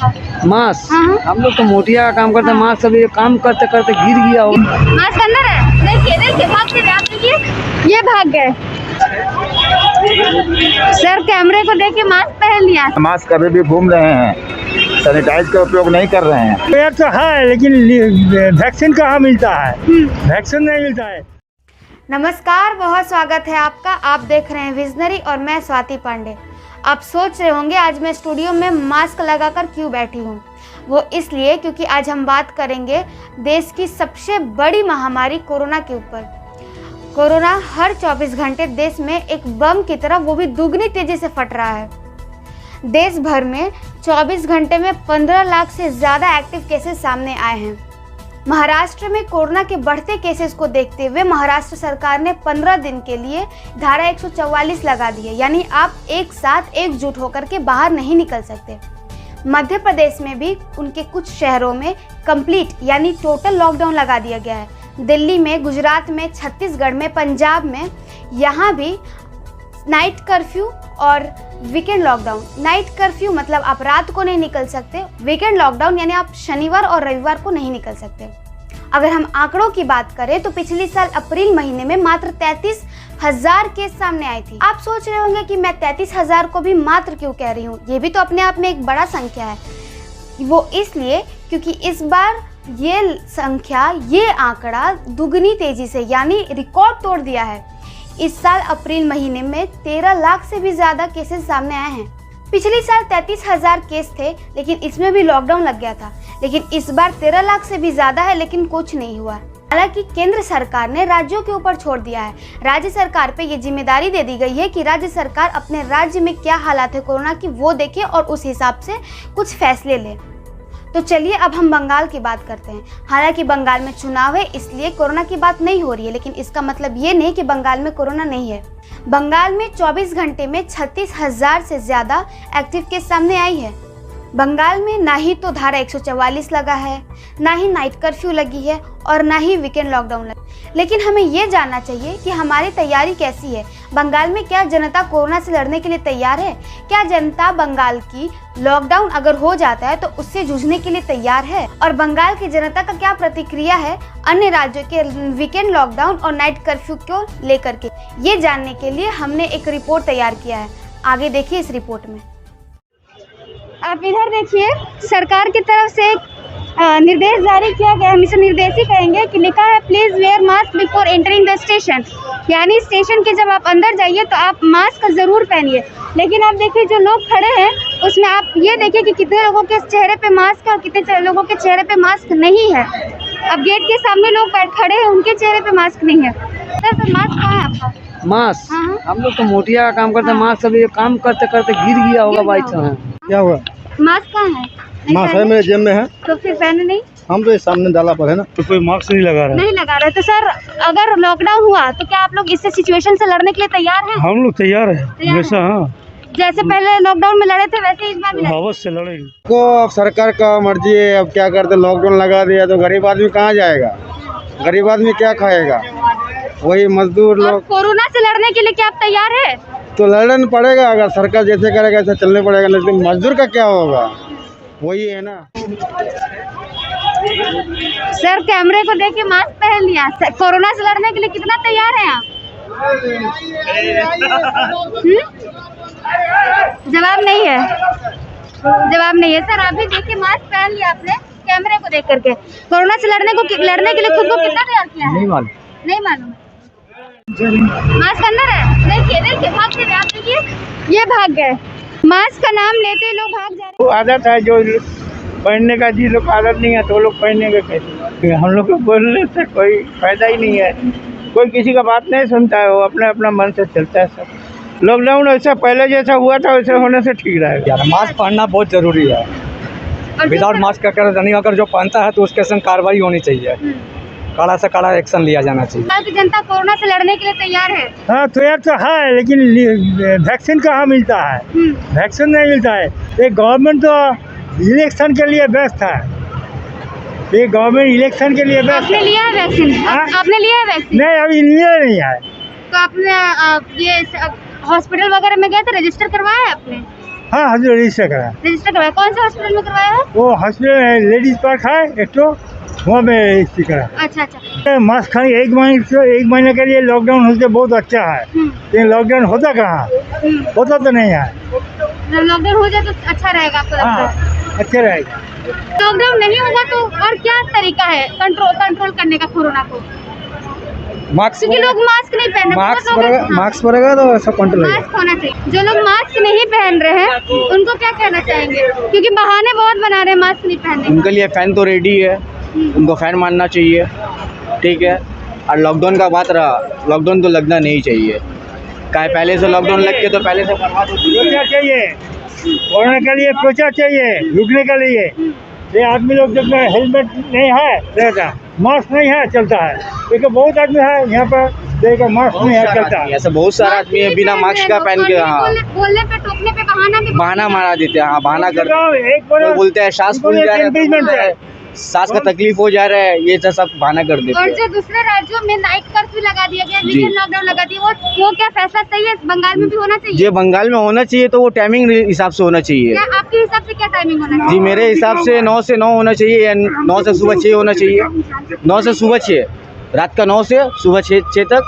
आपका? मास्क हाँ। हम लोग तो मोटिया का काम करते हैं। मास्क अभी काम करते करते गिर गया हो। मास्क अंदर है, देखिए भागते हुए आप देखिए, ये भाग गए। सर कैमरे को देख के मास्क पहन लिया। मास्क अभी भी घूम रहे हैं, सैनिटाइज का उपयोग नहीं कर रहे हैं। ये तो है, लेकिन वैक्सीन कहाँ मिलता है? वैक्सीन नहीं मिलता है। नमस्कार, बहुत स्वागत है आपका। आप देख रहे हैं विजनरी और मैं स्वाति पांडे। आप सोच रहे होंगे आज मैं स्टूडियो में मास्क लगाकर क्यों बैठी हूँ। वो इसलिए क्योंकि आज हम बात करेंगे देश की सबसे बड़ी महामारी कोरोना के ऊपर। कोरोना हर 24 घंटे देश में एक बम की तरह, वो भी दुगनी तेजी से फट रहा है। देश भर में 24 घंटे में 15 लाख से ज़्यादा एक्टिव केसेस सामने आए हैं। महाराष्ट्र में कोरोना के बढ़ते केसेस को देखते हुए महाराष्ट्र सरकार ने 15 दिन के लिए धारा 144 लगा दी है, यानी आप एक साथ एकजुट होकर के बाहर नहीं निकल सकते। मध्य प्रदेश में भी उनके कुछ शहरों में कंप्लीट यानी टोटल लॉकडाउन लगा दिया गया है। दिल्ली में, गुजरात में, छत्तीसगढ़ में, पंजाब में, यहाँ भी नाइट कर्फ्यू और वीकेंड लॉकडाउन। नाइट कर्फ्यू मतलब आप रात को नहीं निकल सकते, वीकेंड लॉकडाउन यानी आप शनिवार और रविवार को नहीं निकल सकते। अगर हम आंकड़ों की बात करें तो पिछले साल अप्रैल महीने में मात्र 33,000 केस सामने आई थी। आप सोच रहे होंगे कि मैं 33,000 को भी मात्र क्यों कह रही हूँ, ये भी तो अपने आप में एक बड़ा संख्या है। वो इसलिए क्योंकि इस बार ये संख्या, ये आंकड़ा दुगनी तेजी से यानी रिकॉर्ड तोड़ दिया है। इस साल अप्रैल महीने में 13 लाख से भी ज़्यादा केसेस सामने आए हैं। पिछले साल 33,000 केस थे, लेकिन इसमें भी लॉकडाउन लग गया था। लेकिन इस बार 13 लाख से भी ज़्यादा है, लेकिन कुछ नहीं हुआ। हालांकि केंद्र सरकार ने राज्यों के ऊपर छोड़ दिया है। राज्य सरकार पे ये जिम्मेदारी दे दी गई है कि राज्य सरकार अपने राज्य में क्या हालात है कोरोना की, वो देखे और उस हिसाब से कुछ फैसले ले। तो चलिए अब हम बंगाल की बात करते हैं। हालांकि बंगाल में चुनाव है, इसलिए कोरोना की बात नहीं हो रही है, लेकिन इसका मतलब ये नहीं कि बंगाल में कोरोना नहीं है। बंगाल में 24 घंटे में 36,000 से ज़्यादा एक्टिव केस सामने आई है। बंगाल में ना ही तो धारा 144 लगा है, ना ही नाइट कर्फ्यू लगी है और ना ही वीकेंड लॉकडाउन लगा। लेकिन हमें ये जानना चाहिए कि हमारी तैयारी कैसी है। बंगाल में क्या जनता कोरोना से लड़ने के लिए तैयार है? क्या जनता बंगाल की लॉकडाउन अगर हो जाता है तो उससे जूझने के लिए तैयार है? और बंगाल की जनता का क्या प्रतिक्रिया है अन्य राज्यों के वीकेंड लॉकडाउन और नाइट कर्फ्यू को लेकर के? ये जानने के लिए हमने एक रिपोर्ट तैयार किया है। आगे देखिए इस रिपोर्ट में। आप इधर देखिए, सरकार की तरफ से एक निर्देश जारी किया गया है। हम इसे निर्देश ही कहेंगे कि लिखा है please wear mask before entering the station, यानी स्टेशन के जब आप अंदर जाइए तो आप मास्क जरूर पहनिए। लेकिन आप देखिए जो लोग खड़े हैं उसमें आप ये देखिए कि कितने लोगों के चेहरे पे मास्क है और कितने लोगों के चेहरे पे मास्क नहीं है। अब गेट के सामने लोग खड़े हैं, उनके चेहरे पे मास्क नहीं है। सर मास्क कहाँ है आपका? मास्क हम लोग तो मोटिया का काम करते हैं। मास्क अभी काम करते करते गिर गया होगा बाइक से। क्या हुआ? मास्क कहाँ है? मास्क है मेरे जेब में है। तो फिर पहने नहीं? हम तो सामने डाला पर है ना, तो कोई मास्क नहीं लगा रहा है। नहीं लगा रहे तो सर अगर लॉकडाउन हुआ तो क्या आप लोग इससे सिचुएशन से लड़ने के लिए तैयार हैं? हम लोग तैयार है हमेशा। हाँ, जैसे पहले लॉकडाउन में लड़े थे वैसे इस बार भी लड़ेंगे? अवश्य लड़ेंगे। को अब सरकार का मर्जी है, अब क्या करते। लॉकडाउन लगा दिया तो गरीब आदमी कहाँ जाएगा? गरीब आदमी क्या खाएगा? वही मजदूर लोग। कोरोना से लड़ने के लिए क्या आप तैयार है? तो लड़ना पड़ेगा, अगर सरकार जैसे करेगा ऐसा चलने पड़ेगा, लेकिन मजदूर का क्या होगा? वही है ना। सर कैमरे को देख के मास्क पहन लिया। कोरोना से लड़ने के लिए कितना तैयार हैं आप? जवाब नहीं है, जवाब नहीं है। सर आप भी देखिए मास्क पहन लिया आपने कैमरे को देख करके। कोरोना से लड़ने के लिए खुद को कितना तैयार किया है? नहीं मालूम। मास्क अंदर है, देखिए भागते हुए आप देखिए, ये भाग गए। मास्क का नाम लेते ही लोग भाग जा रहे हैं। आदत है जो पहनने का, जिन लोग आदत नहीं है तो वो लोग पहनेंगे कैसे? हम लोग को बोलने से कोई फायदा ही नहीं है। कोई किसी का बात नहीं सुनता है, वो अपने अपना मन से चलता है सब। लॉकडाउन ऐसा पहले जैसा हुआ था वैसे होने से ठीक रहेगा। मास्क पहनना बहुत जरूरी है। विदाउट मास्क अगर जो पहनता है तो उसके संग कार्रवाई होनी चाहिए। कड़ा से कड़ा एक्शन लिया जाना चाहिए। की जनता कोरोना से लड़ने के लिए तैयार है? हाँ तैयार तो है, लेकिन वैक्सीन कहाँ मिलता है? वैक्सीन नहीं मिलता है। ये गवर्नमेंट तो इलेक्शन के लिए बेस्ट है। ये गवर्नमेंट इलेक्शन के लिए बेस्ट। आपने लिया है वैक्सीन? आपने लिया है वैक्सीन? नहीं, अभी लिया नहीं है। तो आपने ये हॉस्पिटल वगैरह में गए थे, रजिस्टर करवाया है आपने? हाँ हॉस्पिटल रजिस्टर कराया। रजिस्टर करवाया? कौन से हॉस्पिटल में करवाया है? वो हॉस्पिटल लेडीज पार्क है एक तो, वहाँ पे रजिस्टर कराया। अच्छा अच्छा। मास्क खाली एक महीने के लिए लॉकडाउन होते बहुत अच्छा है, लेकिन लॉकडाउन होता कहाँ, होता तो नहीं है। लॉकडाउन हो जाए तो अच्छा रहेगा आपको लगता है? हाँ अच्छा रहेगा। लॉकडाउन नहीं होगा तो और क्या तरीका है कंट्रोल करने का कोरोना को? मास्क क्योंकि लोग मास्क नहीं पहन रहे। मास्क पड़ेगा तो सब कंट्रोल मास्क होना चाहिए। जो लोग मास्क नहीं पहन रहे हैं उनको क्या कहना चाहेंगे? क्योंकि बहाने बहुत बना रहे हैं मास्क नहीं पहनने के। उनके लिए फ़ैन तो रेडी है, उनको फ़ैन मानना चाहिए, ठीक है। और लॉकडाउन का बात रहा, लॉकडाउन तो लगना नहीं चाहिए। क्या पहले से लॉकडाउन लग के तो पहले से बर्बाद हो चुकी है। क्या चाहिए कोरोना के लिए? पोछा चाहिए रुकने के लिए। ये आदमी लोग जब हेलमेट नहीं है रहता, मास्क नहीं है चलता है, क्योंकि बहुत आदमी है यहाँ पर देखा मास्क नहीं है चलता है। ऐसा बहुत सारा आदमी है बिना मास्क का पहन के, हाँ बोलने पे टोकने पे बहाना मारा देते हैं। हाँ बहाना करते एक हैं, बोलते हैं सांस फूल जा रहा है, सांस का तकलीफ हो जा रहा है, ये सब बहाना कर देते और हैं। जो दूसरे राज्यों में नाइट कर्फ्यू लगा दिया गया, जी। वीकेंड लॉकडाउन लगा दिया, वो क्या फैसला सही है? बंगाल में भी होना चाहिए? ये बंगाल में होना चाहिए तो वो टाइमिंग हिसाब से होना चाहिए। क्या आपके हिसाब से क्या टाइमिंग होना चाहिए? जी मेरे हिसाब से 9 से 9 होना चाहिए, या 9 से सुबह 6 होना चाहिए। 9 से सुबह 6, रात का 9 से सुबह 6 तक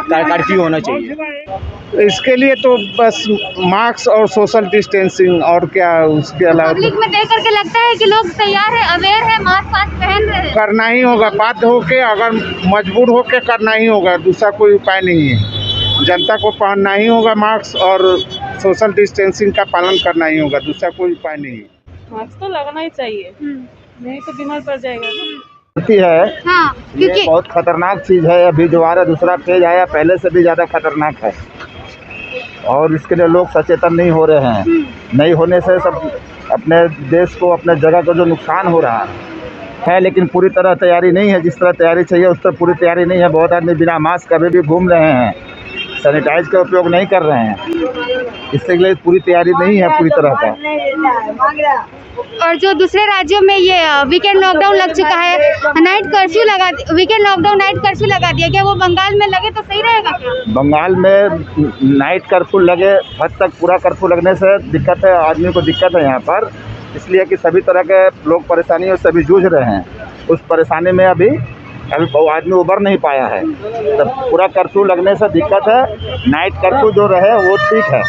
कर्फ्यू होना चाहिए। इसके लिए तो बस मास्क और सोशल डिस्टेंसिंग, और क्या उसके अलावा पब्लिक में देख करके लगता है कि लोग तैयार है, अवेयर है, मास्क पहन रहे हैं। करना ही होगा, बाध्य होके, अगर मजबूर होके करना ही होगा, दूसरा कोई उपाय नहीं है। जनता को पहनना ही होगा मास्क, और सोशल डिस्टेंसिंग का पालन करना ही होगा, दूसरा कोई उपाय नहीं है। मास्क तो लगना ही चाहिए, नहीं तो बीमार पड़ जाएगा। है हाँ, ये क्योंकि बहुत खतरनाक चीज़ है। अभी जो आ रहा दूसरा फेज आया, पहले से भी ज़्यादा खतरनाक है, और इसके लिए लोग सचेतन नहीं हो रहे हैं। नहीं होने से सब अपने देश को, अपने जगह को जो नुकसान हो रहा है, लेकिन पूरी तरह तैयारी नहीं है। जिस तरह तैयारी चाहिए उस तरह पूरी तैयारी नहीं है। बहुत आदमी बिना मास्क अभी भी घूम रहे हैं, सैनिटाइज का उपयोग नहीं कर रहे हैं, इसके लिए पूरी तैयारी नहीं है पूरी तरह का। और जो दूसरे राज्यों में ये वीकेंड लॉकडाउन लग चुका है, वीकेंड लॉकडाउन नाइट कर्फ्यू लगा दिया गया, वो बंगाल में लगे तो सही रहेगा क्या? बंगाल में नाइट कर्फ्यू लगे हद तक, पूरा कर्फ्यू लगने से दिक्कत है, आदमी को दिक्कत है यहाँ पर, इसलिए कि सभी तरह के लोग परेशानी और सभी जूझ रहे हैं। उस परेशानी में अभी आदमी उबर नहीं पाया है। तब पूरा कर्फ्यू लगने से दिक्कत है। नाइट कर्फ्यू जो रहे वो ठीक है,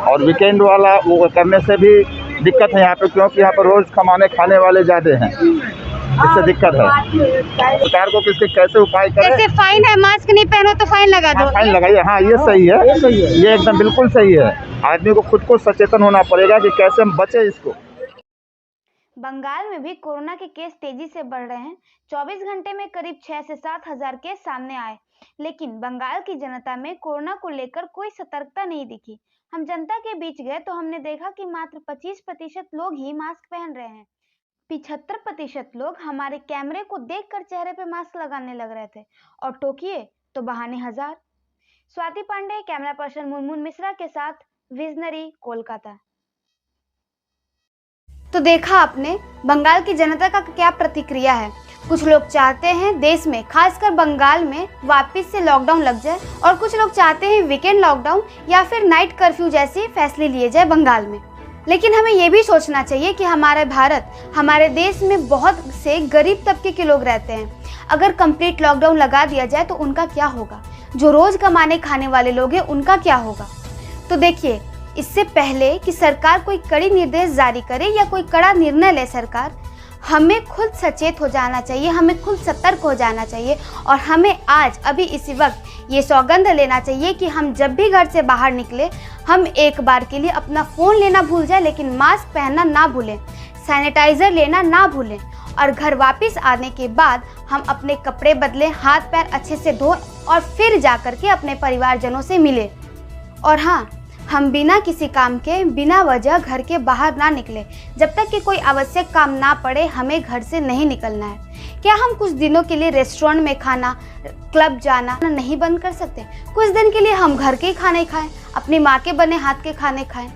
और वीकेंड वाला वो करने से भी दिक्कत है यहाँ पे, क्योंकि यहाँ पर रोज़ कमाने खाने वाले ज़्यादा हैं, इससे दिक्कत है। सरकार को किसके कैसे उपाय करें। जैसे फाइन है, मास्क नहीं पहनो तो फाइन लगा दो। फाइन लगाइए, हाँ ये सही है, ये एकदम बिल्कुल सही है। आदमी को खुद को सचेतन होना पड़ेगा कि कैसे हम बचे इसको। बंगाल में भी कोरोना के केस तेजी से बढ़ रहे हैं। 24 घंटे में करीब 6 से 7 हजार केस सामने आए, लेकिन बंगाल की जनता में कोरोना को लेकर कोई सतर्कता नहीं दिखी। हम जनता के बीच गए तो हमने देखा कि मात्र 25% लोग ही मास्क पहन रहे हैं। 75% लोग हमारे कैमरे को देखकर चेहरे पे मास्क लगाने लग रहे थे, और टोकिए तो बहाने हजार। स्वाति पांडे, कैमरा पर्सन मुनमुन मिश्रा के साथ, विजनरी, कोलकाता। तो देखा आपने बंगाल की जनता का क्या प्रतिक्रिया है। कुछ लोग चाहते हैं देश में, खासकर बंगाल में, वापस से लॉकडाउन लग जाए, और कुछ लोग चाहते हैं वीकेंड लॉकडाउन या फिर नाइट कर्फ्यू जैसे फैसले लिए जाए बंगाल में। लेकिन हमें ये भी सोचना चाहिए कि हमारे भारत, हमारे देश में बहुत से गरीब तबके के लोग रहते हैं। अगर कंप्लीट लॉकडाउन लगा दिया जाए तो उनका क्या होगा? जो रोज कमाने खाने वाले लोग हैं उनका क्या होगा? तो देखिए, इससे पहले कि सरकार कोई कड़ी निर्देश जारी करे या कोई कड़ा निर्णय ले सरकार, हमें खुद सचेत हो जाना चाहिए, हमें खुद सतर्क हो जाना चाहिए, और हमें आज अभी इसी वक्त ये सौगंध लेना चाहिए कि हम जब भी घर से बाहर निकले, हम एक बार के लिए अपना फ़ोन लेना भूल जाए, लेकिन मास्क पहनना ना भूलें, सैनिटाइज़र लेना ना भूलें, और घर वापस आने के बाद हम अपने कपड़े बदलें, हाथ पैर अच्छे से धोएं, और फिर जा कर के अपने परिवारजनों से मिलें। और हाँ, हम बिना किसी काम के, बिना वजह घर के बाहर ना निकले। जब तक कि कोई आवश्यक काम ना पड़े, हमें घर से नहीं निकलना है। क्या हम कुछ दिनों के लिए रेस्टोरेंट में खाना, क्लब जाना नहीं बंद कर सकते? कुछ दिन के लिए हम घर के ही खाने खाएं, अपनी माँ के बने हाथ के खाने खाएं।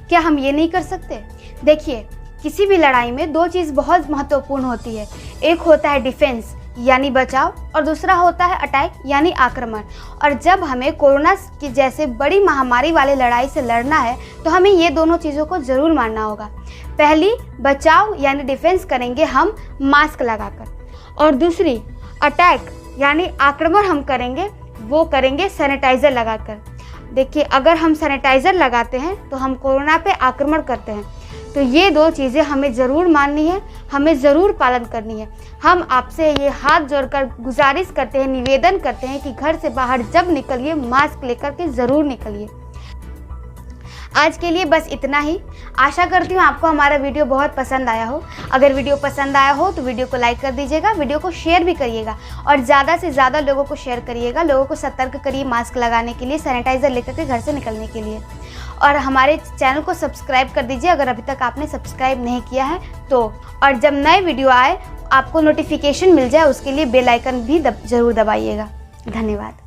क्या हम ये नहीं कर सकते? देखिए, किसी भी लड़ाई में दो चीज़ बहुत महत्वपूर्ण होती है। एक होता है डिफेंस, यानी बचाव और दूसरा होता है अटैक यानी आक्रमण। और जब हमें कोरोना की जैसे बड़ी महामारी वाली लड़ाई से लड़ना है तो हमें ये दोनों चीज़ों को ज़रूर मानना होगा। पहली बचाव यानी डिफेंस करेंगे हम मास्क लगाकर, और दूसरी अटैक यानी आक्रमण हम करेंगे वो करेंगे सैनिटाइज़र लगाकर। देखिए, अगर हम सैनिटाइज़र लगाते हैं तो हम कोरोना पे आक्रमण करते हैं। तो ये दो चीज़ें हमें ज़रूर माननी है, हमें ज़रूर पालन करनी है। हम आपसे ये हाथ जोड़कर गुजारिश करते हैं, निवेदन करते हैं कि घर से बाहर जब निकलिए मास्क लेकर के ज़रूर निकलिए। आज के लिए बस इतना ही। आशा करती हूँ आपको हमारा वीडियो बहुत पसंद आया हो। अगर वीडियो पसंद आया हो तो वीडियो को लाइक कर दीजिएगा, वीडियो को शेयर भी करिएगा और ज़्यादा से ज़्यादा लोगों को शेयर करिएगा। लोगों को सतर्क करिए मास्क लगाने के लिए, सैनिटाइज़र लेकर के घर से निकलने के लिए। और हमारे चैनल को सब्सक्राइब कर दीजिए अगर अभी तक आपने सब्सक्राइब नहीं किया है तो। और जब नए वीडियो आए आपको नोटिफिकेशन मिल जाए उसके लिए बेल आइकन भी ज़रूर दबाइएगा। धन्यवाद।